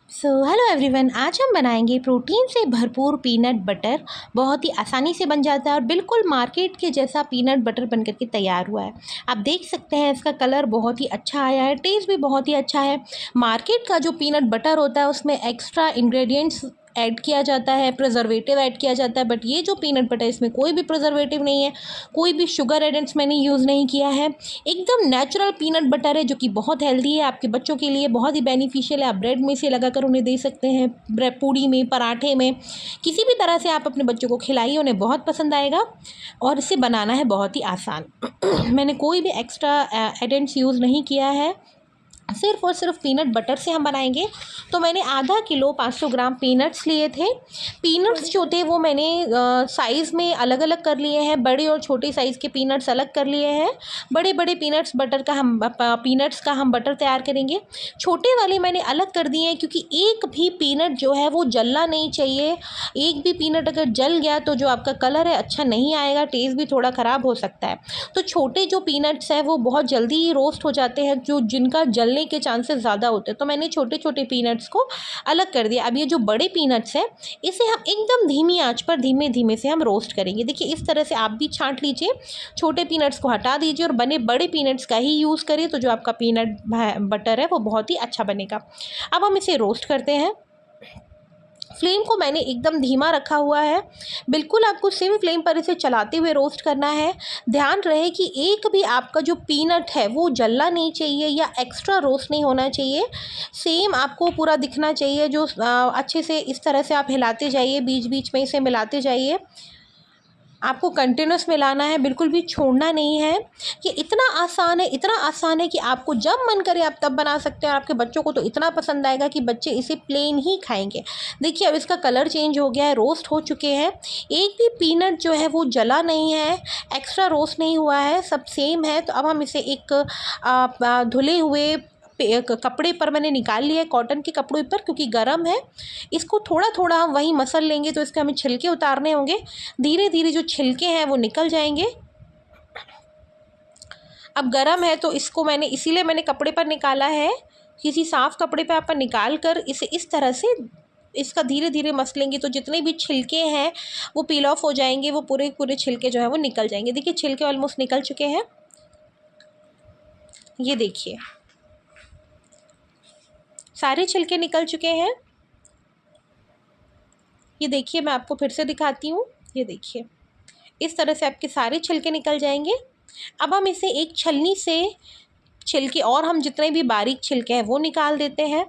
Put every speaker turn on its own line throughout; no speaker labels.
Hello everyone, आज हम बनाएंगे प्रोटीन से भरपूर पीनट बटर। बहुत ही आसानी से बन जाता है और बिल्कुल मार्केट के जैसा पीनट बटर बनकर के तैयार हुआ है। आप देख सकते हैं इसका कलर बहुत ही अच्छा आया है, टेस्ट भी बहुत ही अच्छा है। मार्केट का जो पीनट बटर होता है उसमें एक्स्ट्रा इंग्रेडिएंट्स ऐड किया जाता है, प्रिजर्वेटिव ऐड किया जाता है, बट ये जो पीनट बटर है इसमें कोई भी प्रिजर्वेटिव नहीं है, कोई भी शुगर एडेंट्स मैंने यूज़ नहीं किया है। एकदम नेचुरल पीनट बटर है जो कि बहुत हेल्दी है, आपके बच्चों के लिए बहुत ही बेनिफिशियल है। आप ब्रेड में से लगाकर उन्हें दे सकते हैं, ब्रेड पूड़ी में, पराठे में, किसी भी तरह से आप अपने बच्चों को खिलाइए, उन्हें बहुत पसंद आएगा। और इसे बनाना है बहुत ही आसान। मैंने कोई भी एक्स्ट्रा एडेंट्स यूज़ नहीं किया है, सिर्फ और सिर्फ पीनट बटर से हम बनाएंगे। तो मैंने आधा किलो 500 ग्राम पीनट्स लिए थे। पीनट्स जो थे वो मैंने साइज़ में अलग अलग कर लिए हैं, बड़े और छोटे साइज़ के पीनट्स अलग कर लिए हैं। बड़े बड़े पीनट्स का हम बटर तैयार करेंगे, छोटे वाले मैंने अलग कर दिए हैं क्योंकि एक भी पीनट जो है वो जलना नहीं चाहिए। एक भी पीनट अगर जल गया तो जो आपका कलर है अच्छा नहीं आएगा, टेस्ट भी थोड़ा ख़राब हो सकता है। तो छोटे जो पीनट्स हैं वो बहुत जल्दी रोस्ट हो जाते हैं, जो जिनका जलने के चांसेस ज़्यादा होते हैं, तो मैंने छोटे छोटे पीनट्स को अलग कर दिया। अब ये जो बड़े पीनट्स हैं इसे हम एकदम धीमी आंच पर धीमे धीमे से हम रोस्ट करेंगे। देखिए इस तरह से आप भी छांट लीजिए, छोटे पीनट्स को हटा दीजिए और बने बड़े पीनट्स का ही यूज़ करिए, तो जो आपका पीनट बटर है वो बहुत ही अच्छा बनेगा। अब हम इसे रोस्ट करते हैं। फ्लेम को मैंने एकदम धीमा रखा हुआ है, बिल्कुल आपको सिम फ्लेम पर इसे चलाते हुए रोस्ट करना है। ध्यान रहे कि एक भी आपका जो पीनट है वो जलना नहीं चाहिए या एक्स्ट्रा रोस्ट नहीं होना चाहिए। सेम आपको पूरा दिखना चाहिए, जो अच्छे से इस तरह से आप हिलाते जाइए, बीच बीच में इसे मिलाते जाइए। आपको कंटिन्यूस मिलाना है, बिल्कुल भी छोड़ना नहीं है। ये इतना आसान है, इतना आसान है कि आपको जब मन करे आप तब बना सकते हैं। आपके बच्चों को तो इतना पसंद आएगा कि बच्चे इसे प्लेन ही खाएंगे। देखिए अब इसका कलर चेंज हो गया है, रोस्ट हो चुके हैं। एक भी पीनट जो है वो जला नहीं है, एक्स्ट्रा रोस्ट नहीं हुआ है, सब सेम है। तो अब हम इसे एक धुले हुए कपड़े पर मैंने निकाल लिया है, कॉटन के कपड़े पर, क्योंकि गर्म है। इसको थोड़ा थोड़ा हम वहीं मसल लेंगे, तो इसके हमें छिलके उतारने होंगे। धीरे धीरे जो छिलके हैं वो निकल जाएंगे। अब गर्म है तो इसको मैंने इसीलिए मैंने कपड़े पर निकाला है। किसी साफ़ कपड़े पे आप निकाल कर इसे इस तरह से इसका धीरे धीरे मसलेंगे तो जितने भी छिलके हैं वो पील ऑफ हो जाएंगे, वो पूरे पूरे छिलके जो है वो निकल जाएंगे। देखिए छिलके ऑलमोस्ट निकल चुके हैं, ये देखिए सारे छिलके निकल चुके हैं। ये देखिए मैं आपको फिर से दिखाती हूँ, ये देखिए इस तरह से आपके सारे छिलके निकल जाएंगे। अब हम इसे एक छलनी से छिलके और हम जितने भी बारीक छिलके हैं वो निकाल देते हैं,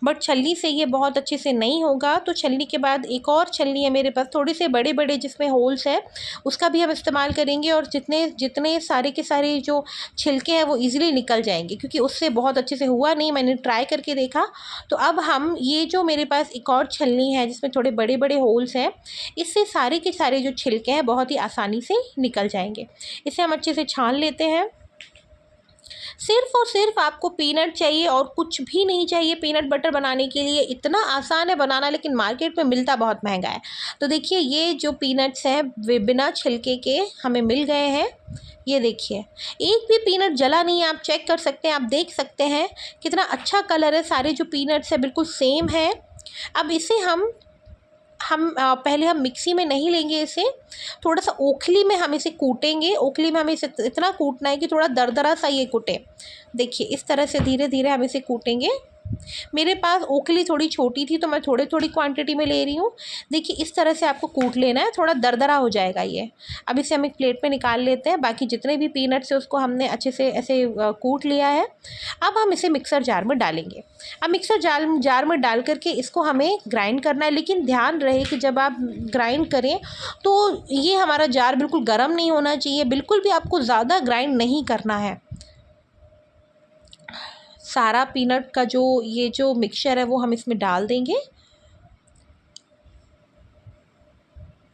बट छलनी से ये बहुत अच्छे से नहीं होगा। तो छलनी के बाद एक और छलनी है मेरे पास, थोड़े से बड़े बड़े जिसमें होल्स है, उसका भी हम इस्तेमाल करेंगे और जितने जितने सारे के सारे जो छिलके हैं वो इजीली निकल जाएंगे, क्योंकि उससे बहुत अच्छे से हुआ नहीं, मैंने ट्राई करके देखा। तो अब हम ये जो मेरे पास एक और छलनी है जिसमें थोड़े बड़े बड़े होल्स हैं, इससे सारे के सारे जो छिलके हैं बहुत ही आसानी से निकल जाएंगे। इसे हम अच्छे से छान लेते हैं। सिर्फ़ और सिर्फ आपको पीनट चाहिए और कुछ भी नहीं चाहिए पीनट बटर बनाने के लिए। इतना आसान है बनाना, लेकिन मार्केट में मिलता बहुत महंगा है। तो देखिए ये जो पीनट्स हैं वे बिना छिलके के हमें मिल गए हैं। ये देखिए एक भी पीनट जला नहीं है, आप चेक कर सकते हैं, आप देख सकते हैं कितना अच्छा कलर है। सारे जो पीनट्स हैं बिल्कुल सेम है। अब इसे पहले हम मिक्सी में नहीं लेंगे, इसे थोड़ा सा ओखली में हम इसे कूटेंगे। ओखली में हमें इसे इतना कूटना है कि थोड़ा दरदरा सा ये कूटे। देखिए इस तरह से धीरे धीरे हम इसे कूटेंगे। मेरे पास ओखली थोड़ी छोटी थी तो मैं थोड़ी थोड़ी क्वांटिटी में ले रही हूँ। देखिए इस तरह से आपको कूट लेना है, थोड़ा दरदरा हो जाएगा ये। अब इसे हम एक प्लेट में निकाल लेते हैं। बाकी जितने भी पीनट्स है उसको हमने अच्छे से ऐसे कूट लिया है। अब हम इसे मिक्सर जार में डालेंगे। अब मिक्सर जार में डाल करके इसको हमें ग्राइंड करना है, लेकिन ध्यान रहे कि जब आप ग्राइंड करें तो ये हमारा जार बिल्कुल गर्म नहीं होना चाहिए, बिल्कुल भी आपको ज़्यादा ग्राइंड नहीं करना है। सारा पीनट का जो ये जो मिक्सचर है वो हम इसमें डाल देंगे।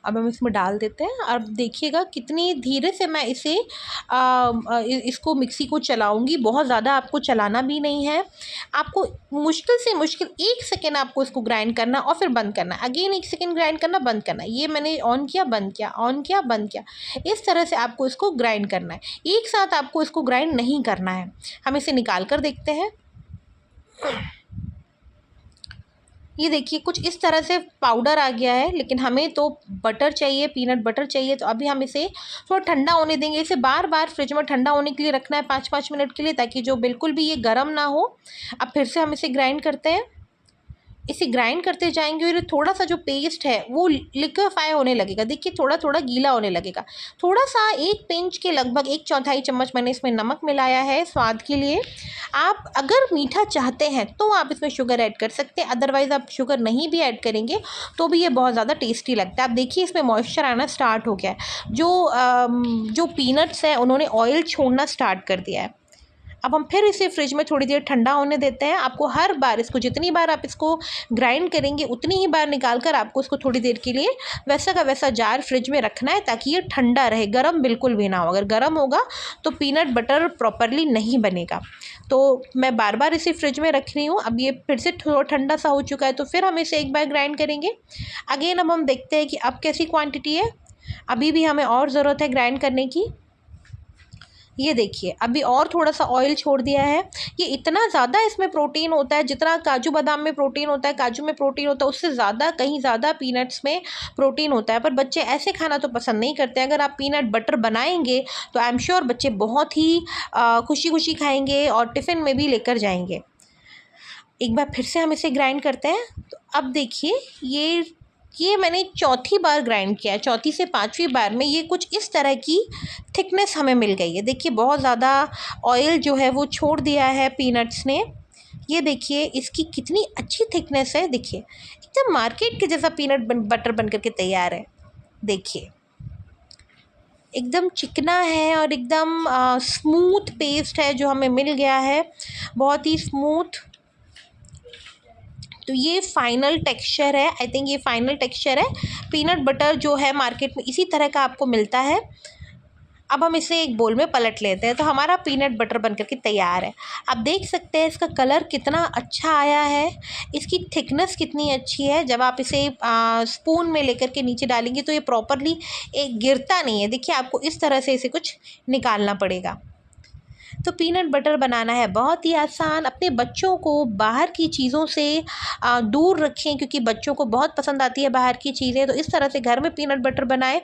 अब हम इसमें डाल देते हैं। अब देखिएगा कितनी धीरे से मैं इसे इसको मिक्सी को चलाऊंगी, बहुत ज़्यादा आपको चलाना भी नहीं है। आपको मुश्किल से मुश्किल 1 सेकेंड आपको इसको ग्राइंड करना और फिर बंद करना, अगेन 1 सेकेंड ग्राइंड करना, बंद करना। ये मैंने ऑन किया, बंद किया, ऑन किया, बंद किया, इस तरह से आपको इसको ग्राइंड करना है। एक साथ आपको इसको ग्राइंड नहीं करना है। हम इसे निकाल कर देखते हैं। ये देखिए कुछ इस तरह से पाउडर आ गया है, लेकिन हमें तो बटर चाहिए, पीनट बटर चाहिए। तो अभी हम इसे थोड़ा ठंडा होने देंगे। इसे बार बार फ्रिज में ठंडा होने के लिए रखना है 5-5 मिनट के लिए, ताकि जो बिल्कुल भी ये गर्म ना हो। अब फिर से हम इसे ग्राइंड करते हैं। इसे ग्राइंड करते जाएंगे और ये थोड़ा सा जो पेस्ट है वो लिक्विफाई होने लगेगा। देखिए थोड़ा थोड़ा गीला होने लगेगा। थोड़ा सा 1 पिंच के लगभग 1/4 चम्मच मैंने इसमें नमक मिलाया है स्वाद के लिए। आप अगर मीठा चाहते हैं तो आप इसमें शुगर ऐड कर सकते हैं, अदरवाइज़ आप शुगर नहीं भी ऐड करेंगे तो भी ये बहुत ज़्यादा टेस्टी लगता है। आप देखिए इसमें मॉइस्चर आना स्टार्ट हो गया है। जो पीनट्स हैं उन्होंने ऑयल छोड़ना स्टार्ट कर दिया है। अब हम फिर इसे फ्रिज में थोड़ी देर ठंडा होने देते हैं। आपको हर बार इसको, जितनी बार आप इसको ग्राइंड करेंगे उतनी ही बार निकाल कर आपको इसको थोड़ी देर के लिए वैसा का वैसा जार फ्रिज में रखना है, ताकि ये ठंडा रहे, गर्म बिल्कुल भी ना हो। अगर गर्म होगा तो पीनट बटर प्रॉपरली नहीं बनेगा। तो मैं बार बार इसे फ्रिज में रख रही हूँ। अब ये फिर से थोड़ा ठंडा सा हो चुका है, तो फिर हम इसे एक बार ग्राइंड करेंगे अगेन। अब हम देखते हैं कि अब कैसी क्वान्टिटी है। अभी भी हमें और ज़रूरत है ग्राइंड करने की। ये देखिए अभी और थोड़ा सा ऑयल छोड़ दिया है। ये इतना ज़्यादा इसमें प्रोटीन होता है, जितना काजू बादाम में प्रोटीन होता है, काजू में प्रोटीन होता है, उससे ज़्यादा, कहीं ज़्यादा पीनट्स में प्रोटीन होता है। पर बच्चे ऐसे खाना तो पसंद नहीं करते। अगर आप पीनट बटर बनाएंगे तो आई एम श्योर बच्चे बहुत ही खुशी खुशी खाएंगे और टिफ़िन में भी लेकर जाएंगे। एक बार फिर से हम इसे ग्राइंड करते हैं। तो अब देखिए ये मैंने चौथी बार ग्राइंड किया है। चौथी से 5वीं बार में ये कुछ इस तरह की थिकनेस हमें मिल गई है। देखिए बहुत ज़्यादा ऑयल जो है वो छोड़ दिया है पीनट्स ने। ये देखिए इसकी कितनी अच्छी थिकनेस है। देखिए एकदम मार्केट के जैसा पीनट बटर बन करके तैयार है। देखिए एकदम चिकना है और एकदम स्मूथ पेस्ट है जो हमें मिल गया है, बहुत ही स्मूथ। तो ये फाइनल टेक्सचर है। आई थिंक ये फाइनल टेक्सचर है। पीनट बटर जो है मार्केट में इसी तरह का आपको मिलता है। अब हम इसे एक बोल में पलट लेते हैं। तो हमारा पीनट बटर बनकर के तैयार है। आप देख सकते हैं इसका कलर कितना अच्छा आया है, इसकी थिकनेस कितनी अच्छी है। जब आप इसे स्पून में लेकर के नीचे डालेंगे तो ये प्रॉपरली एक गिरता नहीं है। देखिए आपको इस तरह से इसे कुछ निकालना पड़ेगा। तो पीनट बटर बनाना है बहुत ही आसान। अपने बच्चों को बाहर की चीज़ों से दूर रखें, क्योंकि बच्चों को बहुत पसंद आती है बाहर की चीज़ें। तो इस तरह से घर में पीनट बटर बनाएं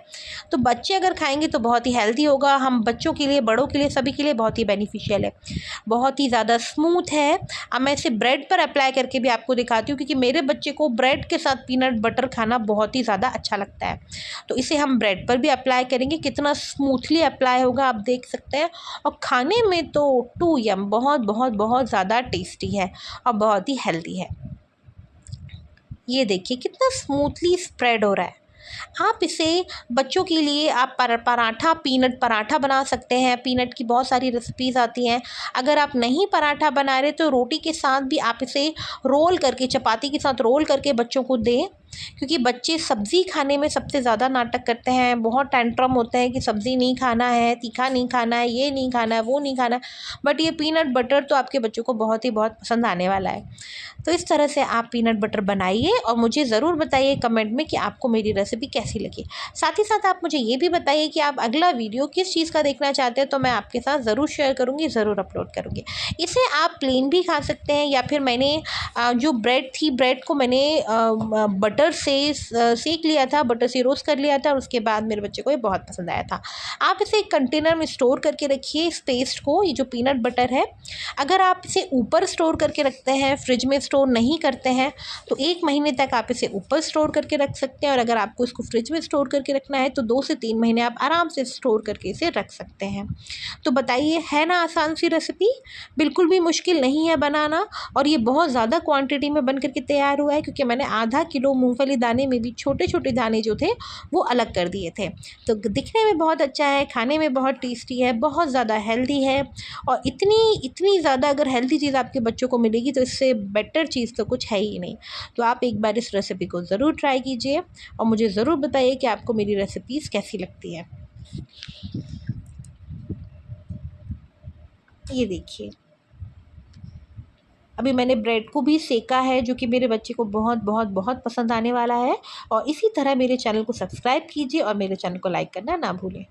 तो बच्चे अगर खाएंगे तो बहुत ही हेल्दी होगा। हम बच्चों के लिए, बड़ों के लिए, सभी के लिए बहुत ही बेनिफिशियल है। बहुत ही ज़्यादा स्मूथ है। अब मैं इसे ब्रेड पर अप्लाई करके भी आपको दिखाती हूँ, क्योंकि मेरे बच्चे को ब्रेड के साथ पीनट बटर खाना बहुत ही ज़्यादा अच्छा लगता है। तो इसे हम ब्रेड पर भी अप्लाई करेंगे। कितना स्मूथली अप्लाई होगा आप देख सकते हैं। और खाने में तो टू यम, बहुत बहुत बहुत ज़्यादा टेस्टी है और बहुत ही हेल्दी है। ये देखिए कितना स्मूथली स्प्रेड हो रहा है। आप इसे बच्चों के लिए आप पराठा, पीनट पराठा बना सकते हैं। पीनट की बहुत सारी रेसिपीज़ आती हैं। अगर आप नहीं पराठा बना रहे तो रोटी के साथ भी आप इसे रोल करके, चपाती के साथ रोल करके बच्चों को दें, क्योंकि बच्चे सब्ज़ी खाने में सबसे ज़्यादा नाटक करते हैं। बहुत टेंट्रम होते हैं कि सब्ज़ी नहीं खाना है, तीखा नहीं खाना है, ये नहीं खाना है, वो नहीं खाना है। बट ये पीनट बटर तो आपके बच्चों को बहुत ही बहुत पसंद आने वाला है। तो इस तरह से आप पीनट बटर बनाइए और मुझे ज़रूर बताइए कमेंट में कि आपको मेरी रेसिपी कैसी लगी। साथ ही साथ आप मुझे ये भी बताइए कि आप अगला वीडियो किस चीज़ का देखना चाहते हैं, तो मैं आपके साथ ज़रूर शेयर करूँगी, ज़रूर अपलोड करूँगी। इसे आप प्लेन भी खा सकते हैं, या फिर मैंने जो ब्रेड थी, ब्रेड को मैंने बटर से सेक लिया था, बटर से रोस्ट कर लिया था, और उसके बाद मेरे बच्चे को ये बहुत पसंद आया था। आप इसे एक कंटेनर में स्टोर करके रखिए इस पेस्ट को। ये जो पीनट बटर है, अगर आप इसे ऊपर स्टोर करके रखते हैं, फ्रिज में स्टोर नहीं करते हैं, तो 1 महीने तक आप इसे ऊपर स्टोर करके रख सकते हैं। और अगर आपको इसको फ्रिज में स्टोर करके रखना है तो 2 से 3 महीने आप आराम से स्टोर करके इसे रख सकते हैं। तो बताइए, है ना आसान सी रेसिपी? बिल्कुल भी मुश्किल नहीं है बनाना। और ये बहुत ज़्यादा क्वांटिटी में बन करके तैयार हुआ है, क्योंकि मैंने आधा किलो मूंगफली दाने में भी छोटे छोटे दाने जो थे वो अलग कर दिए थे। तो दिखने में बहुत अच्छा है, खाने में बहुत टेस्टी है, बहुत ज़्यादा हेल्दी है। और इतनी ज़्यादा अगर हेल्दी चीज़ आपके बच्चों को मिलेगी तो इससे बेटर चीज़ तो कुछ है ही नहीं। तो आप एक बार इस रेसिपी को ज़रूर ट्राई कीजिए और मुझे ज़रूर बताइए कि आपको मेरी रेसिपीज़ कैसी लगती है। ये देखिए अभी मैंने ब्रेड को भी सेका है, जो कि मेरे बच्चे को बहुत बहुत बहुत पसंद आने वाला है। और इसी तरह मेरे चैनल को सब्सक्राइब कीजिए और मेरे चैनल को लाइक करना ना भूलें।